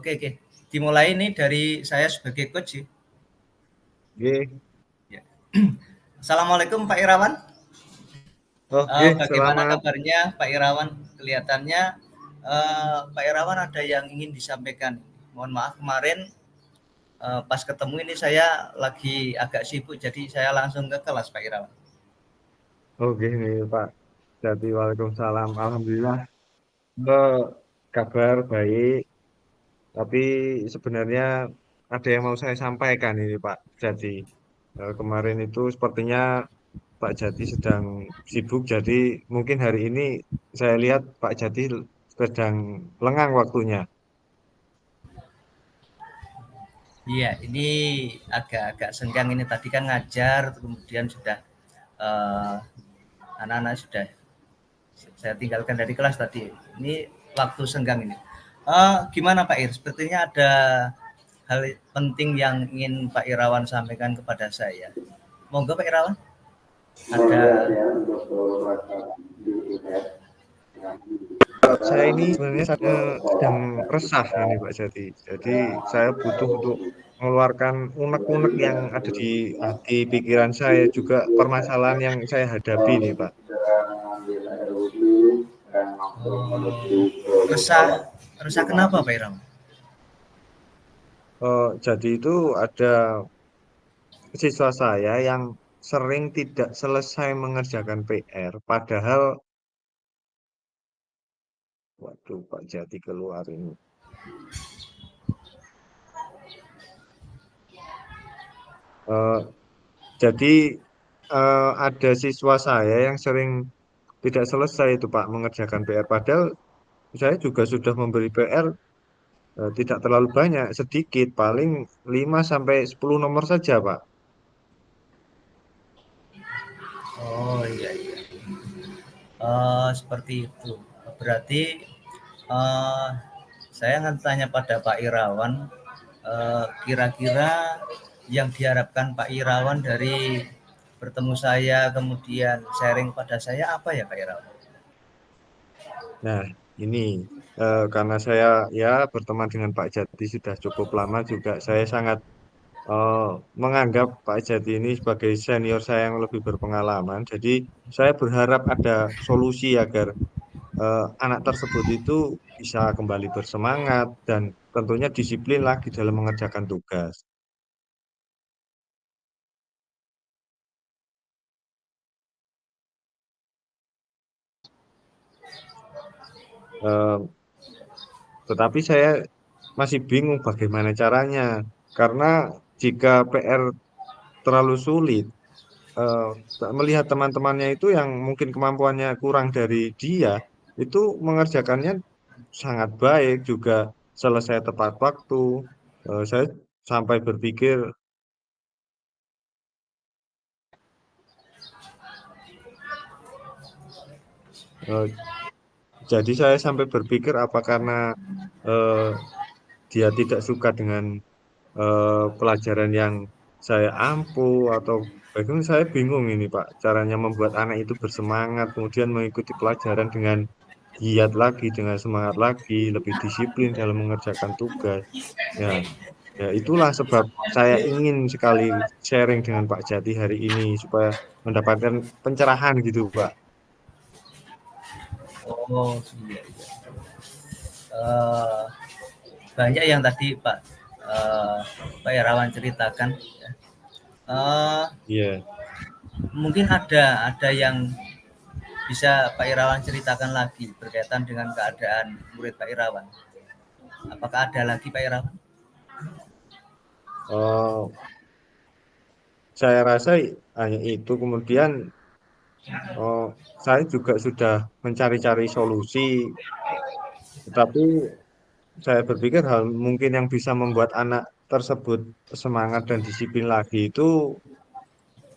Oke. Dimulai nih dari saya sebagai coach sih. Oke. Ya. Assalamualaikum Pak Irawan. Oke, Bagaimana selamat. kabarnya Pak Irawan? Kelihatannya Pak Irawan ada yang ingin disampaikan. Mohon maaf kemarin pas ketemu ini saya lagi agak sibuk, jadi saya langsung ke kelas Pak Irawan. Oke nih Pak. Jadi Waalaikumsalam. Alhamdulillah. Eh, Kabar baik. Tapi sebenarnya ada yang mau saya sampaikan ini Pak. Jadi kemarin itu sepertinya Pak Jati sedang sibuk. Jadi mungkin hari ini saya lihat Pak Jati sedang lengang waktunya. Iya, ini agak-agak senggang ini tadi kan ngajar, kemudian sudah eh, anak-anak sudah saya tinggalkan dari kelas tadi. Ini waktu senggang ini. Gimana Pak Ir? Sepertinya ada hal penting yang ingin Pak Irawan sampaikan kepada saya. Monggo Pak Irawan. Ada. Saya ini sebenarnya sedang resah ini Pak Jati. Jadi saya butuh untuk mengeluarkan unek-unek yang ada di hati pikiran saya, juga permasalahan yang saya hadapi nih Pak. Resah, resah kenapa Pak Irawan? Jadi itu ada siswa saya yang sering tidak selesai mengerjakan PR, padahal, waduh Pak Jati keluar ini. Eh, jadi ada siswa saya yang sering tidak selesai itu Pak mengerjakan PR, padahal saya juga sudah memberi PR tidak terlalu banyak, sedikit, paling 5 sampai 10 nomor saja, Pak. Oh iya. Seperti itu. Berarti eh, saya akan tanya pada Pak Irawan, kira-kira yang diharapkan Pak Irawan dari bertemu saya kemudian sharing pada saya apa ya Pak Irawan? Nah, ini karena saya ya berteman dengan Pak Jati sudah cukup lama juga, saya sangat eh, menganggap Pak Jati ini sebagai senior saya yang lebih berpengalaman. Jadi saya berharap ada solusi agar anak tersebut itu bisa kembali bersemangat dan tentunya disiplin lagi dalam mengerjakan tugas. Eh, Tetapi saya masih bingung bagaimana caranya, karena jika PR terlalu sulit, eh, melihat teman-temannya itu yang mungkin kemampuannya kurang dari dia, itu mengerjakannya sangat baik, juga selesai tepat waktu. Saya sampai berpikir, eh, jadi saya sampai berpikir apa karena eh, dia tidak suka dengan pelajaran yang saya ampuh atau bagaimana, saya bingung ini Pak, caranya membuat anak itu bersemangat, kemudian mengikuti pelajaran dengan giat lagi, dengan semangat lagi, lebih disiplin dalam mengerjakan tugas. Ya, ya itulah sebab saya ingin sekali sharing dengan Pak Jati hari ini supaya mendapatkan pencerahan gitu Pak. Oh iya. Eh, Banyak yang tadi Pak Irawan ceritakan. Ya. Eh, Iya. Mungkin ada yang bisa Pak Irawan ceritakan lagi berkaitan dengan keadaan murid Pak Irawan. Apakah ada lagi Pak Irawan? Oh, saya rasa hanya itu. Kemudian oh, saya juga sudah mencari-cari solusi, tetapi saya berpikir hal mungkin yang bisa membuat anak tersebut semangat dan disiplin lagi itu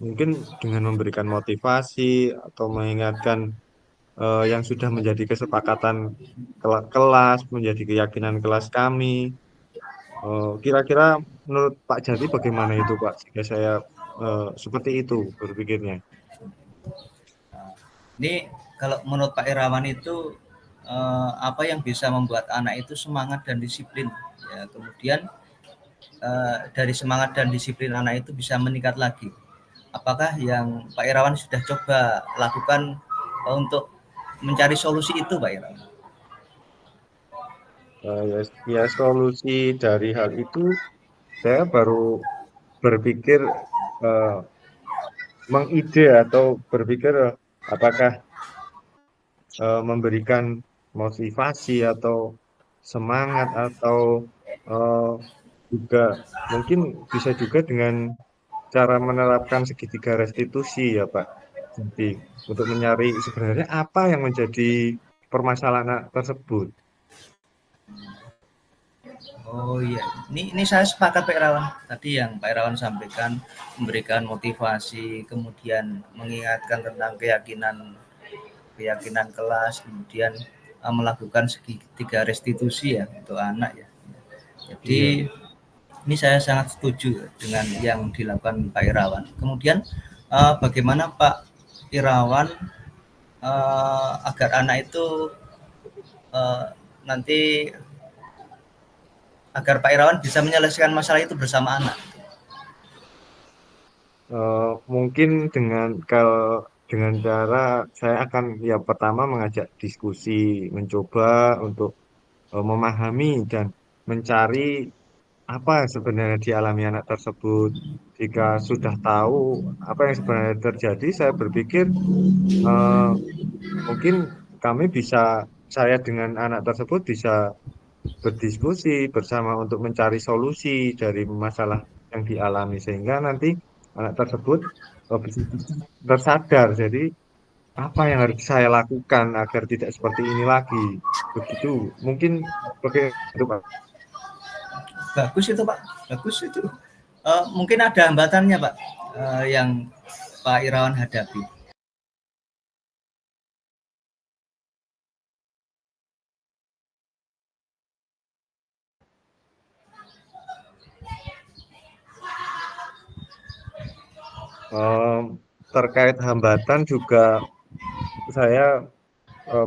mungkin dengan memberikan motivasi atau mengingatkan yang sudah menjadi kesepakatan kelas, menjadi keyakinan kelas kami. Kira-kira menurut Pak Jati bagaimana itu Pak? Jika saya seperti itu berpikirnya. Ini kalau menurut Pak Irawan itu apa yang bisa membuat anak itu semangat dan disiplin? Ya, kemudian dari semangat dan disiplin anak itu bisa meningkat lagi. Apakah yang Pak Irawan sudah coba lakukan untuk mencari solusi itu, Pak Irawan? Ya, ya, solusi dari hal itu saya baru berpikir eh, mengide atau berpikir apakah memberikan motivasi atau semangat atau eh, juga mungkin bisa juga dengan cara menerapkan segitiga restitusi ya Pak. Jadi untuk mencari sebenarnya apa yang menjadi permasalahan anak tersebut. Oh iya, ini saya sepakat Pak Irawan. Tadi yang Pak Irawan sampaikan memberikan motivasi, kemudian mengingatkan tentang keyakinan keyakinan kelas, kemudian melakukan segitiga restitusi ya untuk anak ya. Jadi Iya. ini saya sangat setuju dengan yang dilakukan Pak Irawan. Kemudian bagaimana Pak Irawan agar anak itu nanti agar Pak Irawan bisa menyelesaikan masalah itu bersama anak. Mungkin dengan cara saya akan ya pertama mengajak diskusi, mencoba untuk memahami dan mencari apa yang sebenarnya dialami anak tersebut. Jika sudah tahu apa yang sebenarnya terjadi, saya berpikir eh, mungkin kami bisa, saya dengan anak tersebut bisa berdiskusi bersama untuk mencari solusi dari masalah yang dialami sehingga nanti anak tersebut bisa tersadar. Jadi apa yang harus saya lakukan agar tidak seperti ini lagi? Begitu. Mungkin begitu Pak. Bagus itu Pak, bagus itu. Mungkin ada hambatannya Pak yang Pak Irawan hadapi. Em, Terkait hambatan juga saya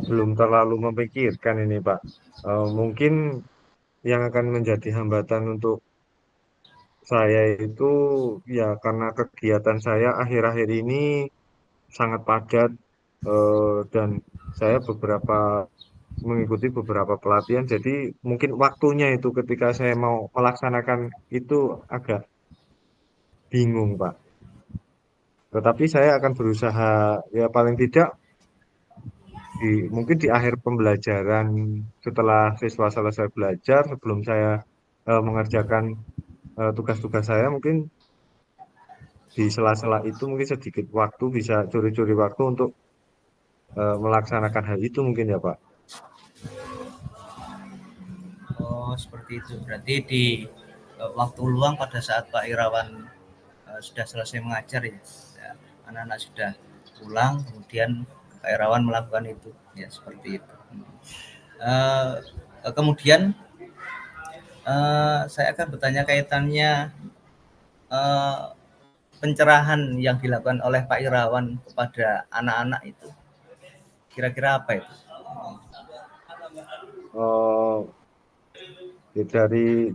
belum terlalu memikirkan ini Pak. Mungkin yang akan menjadi hambatan untuk saya itu ya karena kegiatan saya akhir-akhir ini sangat padat dan saya mengikuti beberapa pelatihan. Jadi mungkin waktunya itu ketika saya mau melaksanakan itu agak bingung Pak. Tetapi saya akan berusaha ya paling tidak mungkin di akhir pembelajaran setelah siswa selesai belajar sebelum saya mengerjakan tugas-tugas saya mungkin di sela-sela itu mungkin sedikit waktu bisa curi-curi waktu untuk melaksanakan hal itu mungkin ya Pak. Oh seperti itu. Berarti di waktu luang pada saat Pak Irawan sudah selesai mengajar ya, ya anak-anak sudah pulang, kemudian Pak Irawan melakukan itu, ya seperti itu. Uh, Kemudian saya akan bertanya kaitannya uh, pencerahan yang dilakukan oleh Pak Irawan kepada anak-anak itu kira-kira apa itu? Eh, ya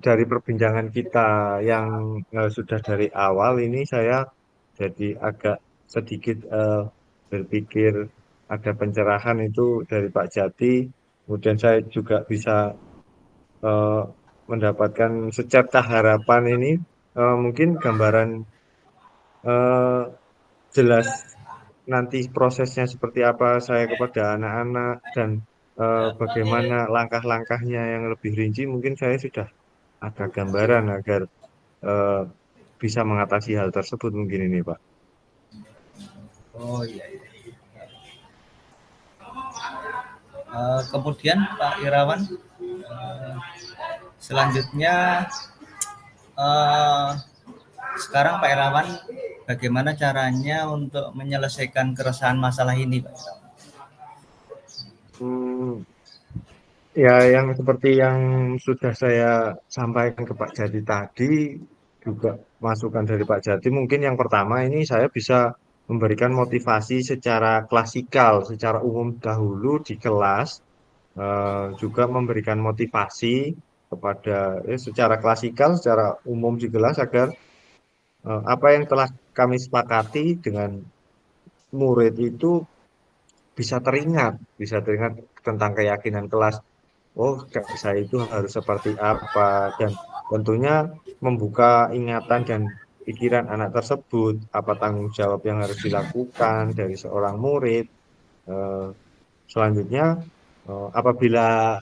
dari perbincangan kita yang sudah dari awal ini saya jadi agak sedikit berpikir ada pencerahan itu dari Pak Jati. Kemudian saya juga bisa eh, mendapatkan secercah harapan ini mungkin gambaran eh, jelas nanti prosesnya seperti apa saya kepada anak-anak dan bagaimana langkah-langkahnya yang lebih rinci mungkin saya sudah ada gambaran agar eh, bisa mengatasi hal tersebut mungkin ini Pak. Oh iya, iya. Kemudian Pak Irawan selanjutnya uh, sekarang Pak Irawan bagaimana caranya untuk menyelesaikan keresahan masalah ini Pak Irawan? Hmm, ya yang seperti yang sudah saya sampaikan ke Pak Jati tadi juga masukan dari Pak Jati mungkin yang pertama ini saya bisa memberikan motivasi secara klasikal, secara umum dahulu di kelas juga memberikan motivasi kepada secara klasikal, secara umum di kelas agar apa yang telah kami sepakati dengan murid itu bisa teringat tentang keyakinan kelas. Oh, saya itu harus seperti apa dan tentunya membuka ingatan dan pikiran anak tersebut, apa tanggung jawab yang harus dilakukan dari seorang murid. Eh, Selanjutnya, apabila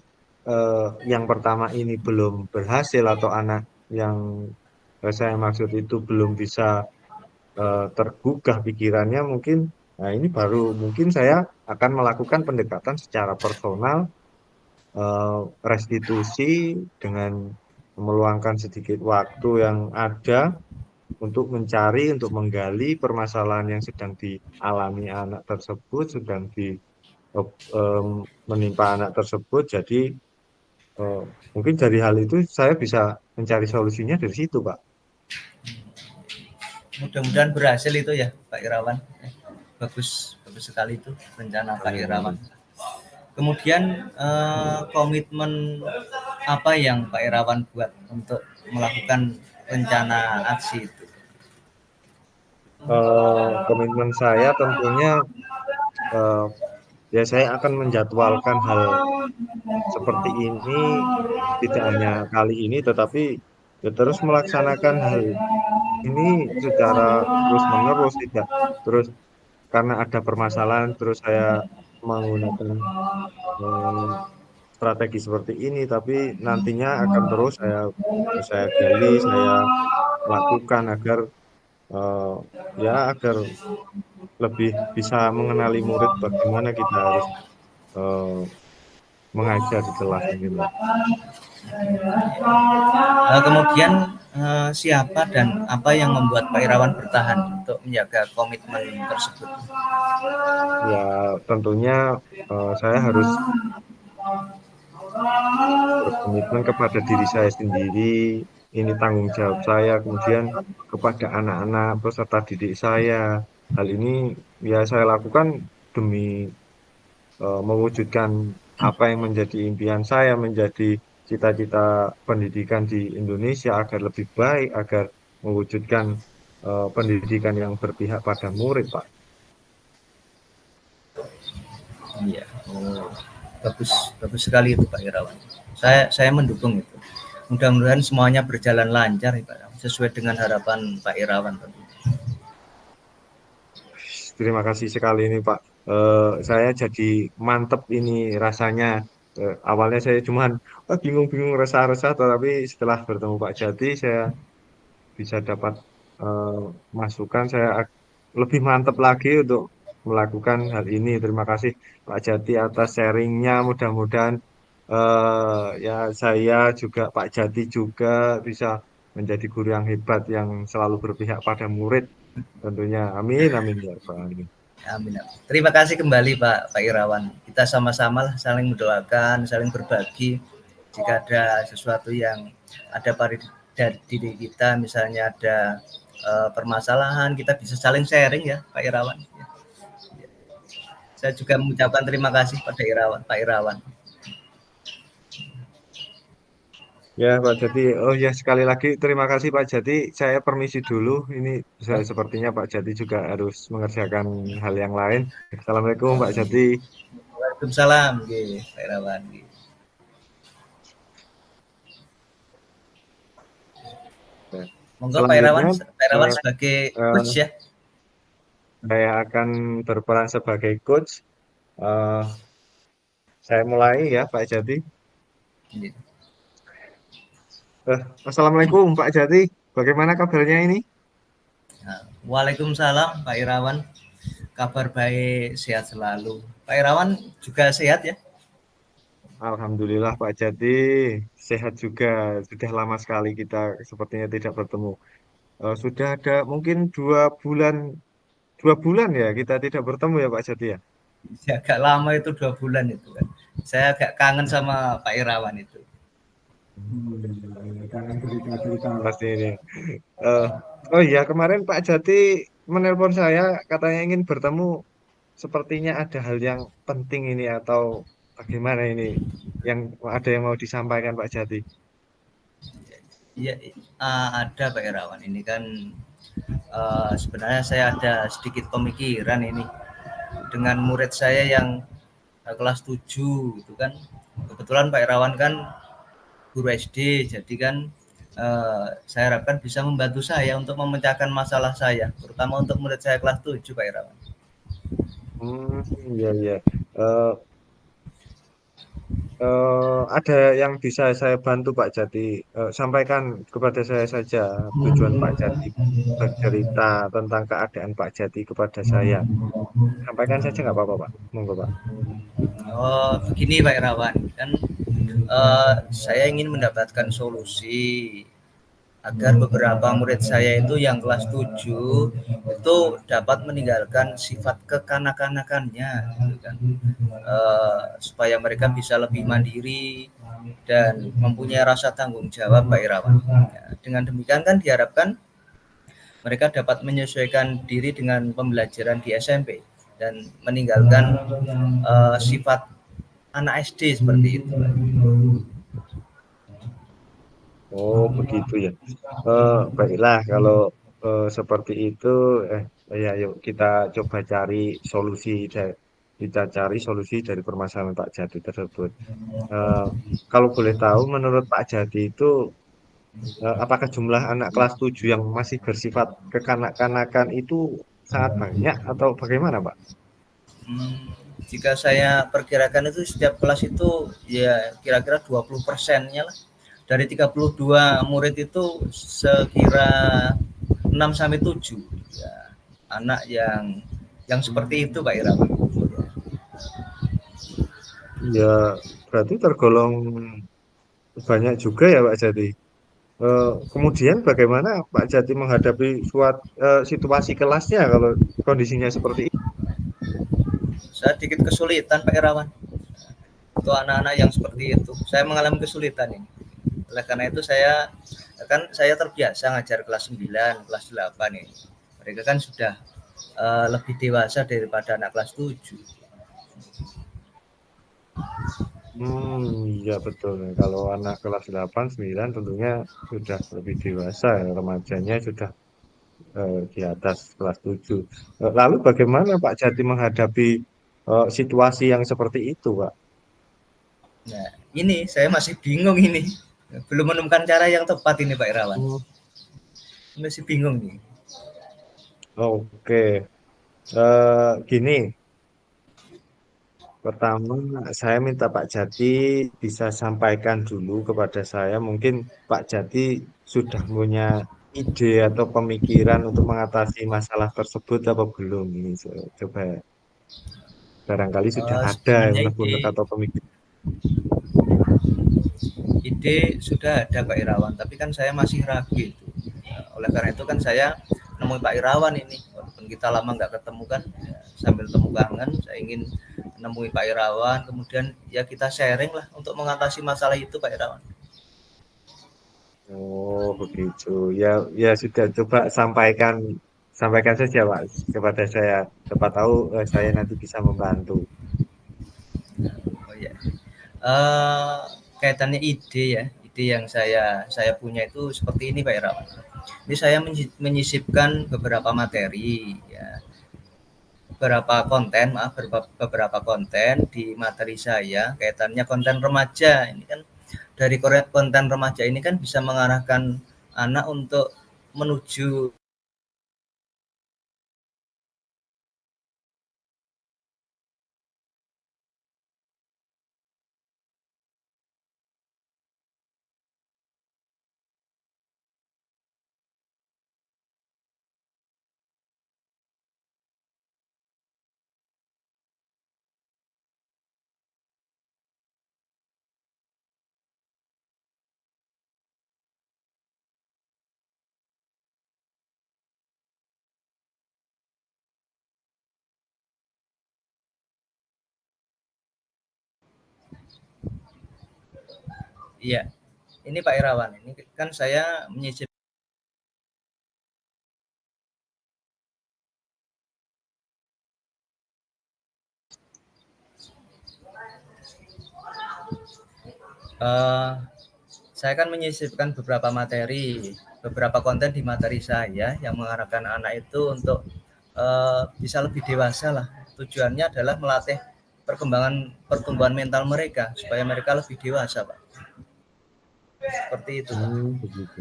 yang pertama ini belum berhasil atau anak yang saya maksud itu belum bisa tergugah pikirannya, mungkin nah ini baru mungkin saya akan melakukan pendekatan secara personal, restitusi dengan meluangkan sedikit waktu yang ada untuk mencari, untuk menggali permasalahan yang sedang dialami anak tersebut, sedang eh, em, menimpa anak tersebut. Jadi eh, mungkin dari hal itu saya bisa mencari solusinya dari situ, Pak. Mudah-mudahan berhasil itu ya Pak Irawan. Bagus bagus sekali itu rencana Pak Amin, Irawan. amin. Kemudian komitmen apa yang Pak Irawan buat untuk melakukan rencana aksi itu? Komitmen saya tentunya eh, ya saya akan menjadwalkan hal seperti ini tidak hanya kali ini, tetapi ya terus melaksanakan hal ini secara terus-menerus, tidak terus karena ada permasalahan terus saya menggunakan eh, strategi seperti ini, tapi nantinya akan terus saya gali, saya lakukan agar eh, ya agar lebih bisa mengenali murid bagaimana kita harus eh, mengajar di kelas mungkin, Pak. Kemudian siapa dan apa yang membuat Pak Irawan bertahan untuk menjaga komitmen tersebut? Ya tentunya saya harus berkomitmen kepada diri saya sendiri, ini tanggung jawab saya, kemudian kepada anak-anak peserta didik saya. Hal ini ya saya lakukan demi mewujudkan apa yang menjadi impian saya, menjadi cita-cita pendidikan di Indonesia agar lebih baik, agar mewujudkan pendidikan yang berpihak pada murid, Pak. Iya, oh, bagus bagus sekali itu Pak Irawan. Saya mendukung itu. Mudah-mudahan semuanya berjalan lancar ya, Pak, sesuai dengan harapan Pak Irawan. Terima kasih sekali ini Pak. Saya jadi mantep ini rasanya. Awalnya saya cuman bingung-bingung resah-resah, tetapi setelah bertemu Pak Jati, saya bisa dapat eh, masukan. Lebih mantep lagi untuk melakukan hal ini. Terima kasih Pak Jati atas sharingnya. Mudah-mudahan ya saya juga Pak Jati juga bisa menjadi guru yang hebat yang selalu berpihak pada murid. Tentunya, amin, amin ya Rabbal alamin. Amin. Terima kasih kembali Pak Irawan. Kita sama-sama saling mendoakan, saling berbagi. Jika ada sesuatu yang ada pada diri kita, misalnya ada permasalahan, kita bisa saling sharing ya Pak Irawan. Saya juga mengucapkan terima kasih pada Pak Irawan. Ya, Pak Jati. Oh ya, sekali lagi terima kasih Pak Jati. Saya permisi dulu. Ini sepertinya Pak Jati juga harus mengerjakan hal yang lain. Assalamualaikum Pak Jati. Waalaikumsalam, Pak Irawan. Ya. Monggo Selanjutnya, Pak Irawan eh, sebagai eh, coach ya. saya akan berperan sebagai coach. Eh, saya mulai ya, Pak Jati. Assalamualaikum Pak Jati. Bagaimana kabarnya ini? Waalaikumsalam Pak Irawan. Kabar baik, sehat selalu. Pak Irawan juga sehat ya? Alhamdulillah Pak Jati. Sehat juga. Sudah lama sekali kita sepertinya tidak bertemu. Sudah ada mungkin 2 bulan 2 bulan ya kita tidak bertemu ya Pak Jati ya. Ya, agak lama itu 2 bulan itu kan. Saya agak kangen sama Pak Irawan itu. Kangen cerita-cerita pasti ini. Eh, oh iya kemarin Pak Jati menelpon saya katanya ingin bertemu. Sepertinya ada hal yang penting ini atau bagaimana ini yang ada yang mau disampaikan Pak Jati. Iya, ada Pak Irawan. Ini kan sebenarnya saya ada sedikit pemikiran ini dengan murid saya yang kelas 7 gitu kan. Kebetulan Pak Irawan kan guru SD, jadi kan saya harapkan bisa membantu saya untuk memecahkan masalah saya, terutama untuk murid saya kelas 7 Pak Irawan. Iya, iya. Eh, ada yang bisa saya bantu Pak Jati. Sampaikan kepada saya saja tujuan Pak Jati bercerita tentang keadaan Pak Jati kepada saya. Sampaikan saja nggak apa-apa Pak. Monggo Pak. Oh, begini Pak Irawan, kan saya ingin mendapatkan solusi agar beberapa murid saya itu yang kelas 7 itu dapat meninggalkan sifat kekanak-kanakannya gitu kan. Supaya mereka bisa lebih mandiri dan mempunyai rasa tanggung jawab Pak Irawan. Ya, dengan demikian kan diharapkan mereka dapat menyesuaikan diri dengan pembelajaran di SMP dan meninggalkan sifat anak SD seperti itu. Oh begitu ya. Baiklah kalau seperti itu. Eh ya yuk kita coba cari solusi. Kita cari solusi dari permasalahan Pak Jati tersebut. Eh, kalau boleh tahu, menurut Pak Jati itu apakah jumlah anak kelas 7 yang masih bersifat kekanak-kanakan itu sangat banyak atau bagaimana, Pak? Jika saya perkirakan itu setiap kelas itu ya kira-kira 20%-nya lah. Dari 32 murid itu sekira 6 sampai 7 ya, anak yang seperti itu Pak Ira. Ya, berarti tergolong banyak juga ya, Pak Jati. Kemudian bagaimana Pak Jati menghadapi situasi kelasnya kalau kondisinya seperti itu? Saya sedikit kesulitan Pak Irawan untuk anak-anak yang seperti itu. Saya mengalami kesulitan ini. Oleh karena itu saya terbiasa ngajar kelas 9, kelas 8 ini. Mereka kan sudah lebih dewasa daripada anak kelas 7. Ya betul. Kalau anak kelas 8, 9 tentunya sudah lebih dewasa ya, remajanya sudah di atas kelas 7. Lalu bagaimana Pak Jati menghadapi situasi yang seperti itu, Pak? Nah, ini saya masih bingung ini. Belum menemukan cara yang tepat ini Pak Irawan. Hmm, Masih bingung nih. oke. Gini, pertama saya minta Pak Jati bisa sampaikan dulu kepada saya. Mungkin Pak Jati sudah punya ide atau pemikiran untuk mengatasi masalah tersebut apa belum? Ini coba barangkali sudah ada Sebenarnya unek-unek atau pemikiran. ide sudah ada Pak Irawan, tapi kan saya masih ragu itu. Ya, oleh karena itu kan saya nemui Pak Irawan ini. Walaupun kita lama nggak ketemu kan, ya, sambil temu kangen, saya ingin nemui Pak Irawan. Kemudian ya kita sharing lah untuk mengatasi masalah itu Pak Irawan. Oh, begitu. Ya, ya sudah coba sampaikan saja, Pak, kepada saya. Siapa tahu saya nanti bisa membantu. Oh ya. Eh, Kaitannya ide ya, ide yang saya punya itu seperti ini Pak Irawan. Ini saya menyisipkan beberapa materi ya, beberapa konten di materi saya kaitannya konten remaja. Ini kan dari konten remaja ini kan bisa mengarahkan anak untuk menuju. Iya, ini Pak Irawan, ini kan saya menyisip. eh, saya kan menyisipkan beberapa materi, beberapa konten di materi saya yang mengarahkan anak itu untuk bisa lebih dewasa lah. Tujuannya adalah melatih pertumbuhan mental mereka supaya mereka lebih dewasa, Pak. Seperti itu, Pak. Begitu.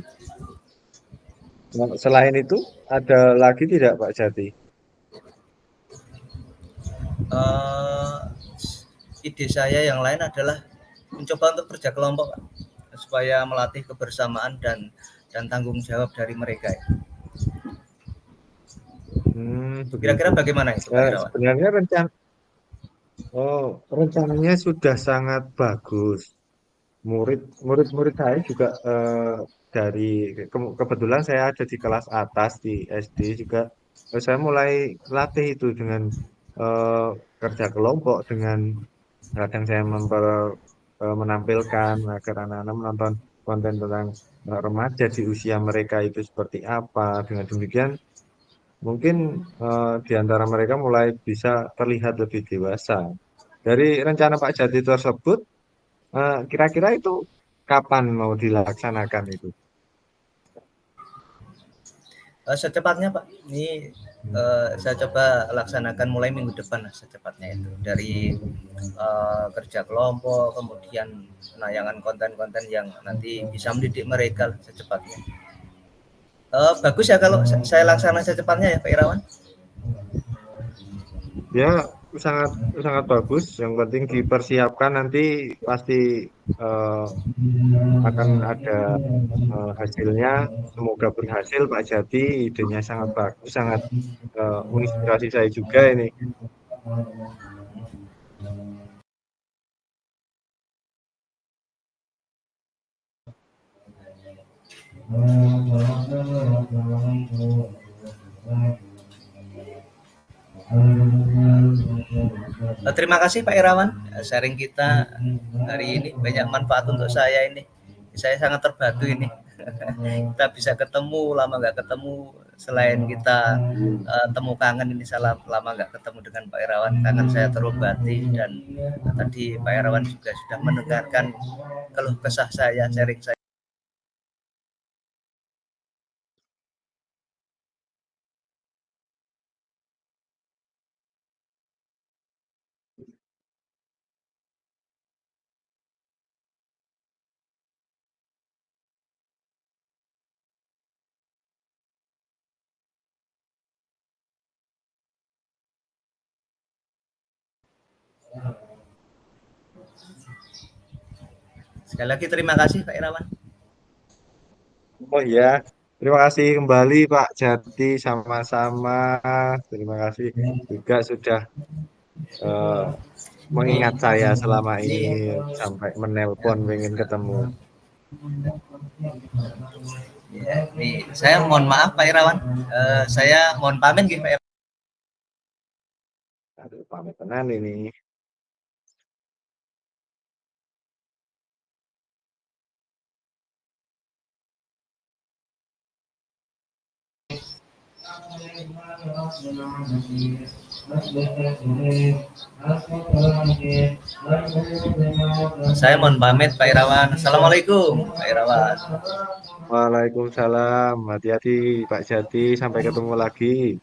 Nah, selain itu ada lagi tidak Pak Jati? Eh, ide saya yang lain adalah mencoba untuk kerja kelompok, Pak, supaya melatih kebersamaan dan tanggung jawab dari mereka. Kira-kira Begitu. bagaimana itu, Pak Irawan? Sebenarnya rencananya sudah sangat bagus. Murid-murid saya juga dari kebetulan saya ada di kelas atas di SD juga. Saya mulai latih itu dengan eh, kerja kelompok dengan kadang saya menampilkan agar anak-anak menonton konten tentang remaja di usia mereka itu seperti apa. Dengan demikian mungkin di antara mereka mulai bisa terlihat lebih dewasa. Dari rencana Pak Jati tersebut, kira-kira itu kapan mau dilaksanakan itu? Secepatnya, Pak. Ini saya coba laksanakan mulai minggu depan lah, secepatnya itu. Dari kerja kelompok, kemudian penayangan konten-konten yang nanti bisa mendidik mereka lah, secepatnya. Bagus ya kalau saya laksanakan secepatnya ya, Pak Irawan. Ya, sangat sangat bagus. Yang penting dipersiapkan nanti pasti eh, akan ada hasilnya. Semoga berhasil Pak Jati. Idenya sangat bagus, sangat menginspirasi saya juga ini. Terima kasih Pak Irawan, sharing kita hari ini banyak manfaat untuk saya ini. Saya sangat terbantu ini. Kita bisa ketemu, lama nggak ketemu. Selain kita temu kangen ini, saya lama nggak ketemu dengan Pak Irawan. Kangen saya terobati dan tadi Pak Irawan juga sudah mendengarkan keluh kesah saya, sharing saya. Sekali lagi terima kasih Pak Irawan. Oh ya, terima kasih kembali Pak Jati, sama-sama. Terima kasih juga sudah eh, Ini, mengingat saya selama ini ini sampai menelpon pengen ketemu. ya, saya mohon maaf Pak Irawan. Saya mohon pamit gitu Pak Irawan. Aduh, pamit tenan ini. Saya mohon pamit Pak Irawan. Assalamualaikum Pak Irawan. Waalaikumsalam. Hati-hati Pak Jati, sampai ketemu lagi.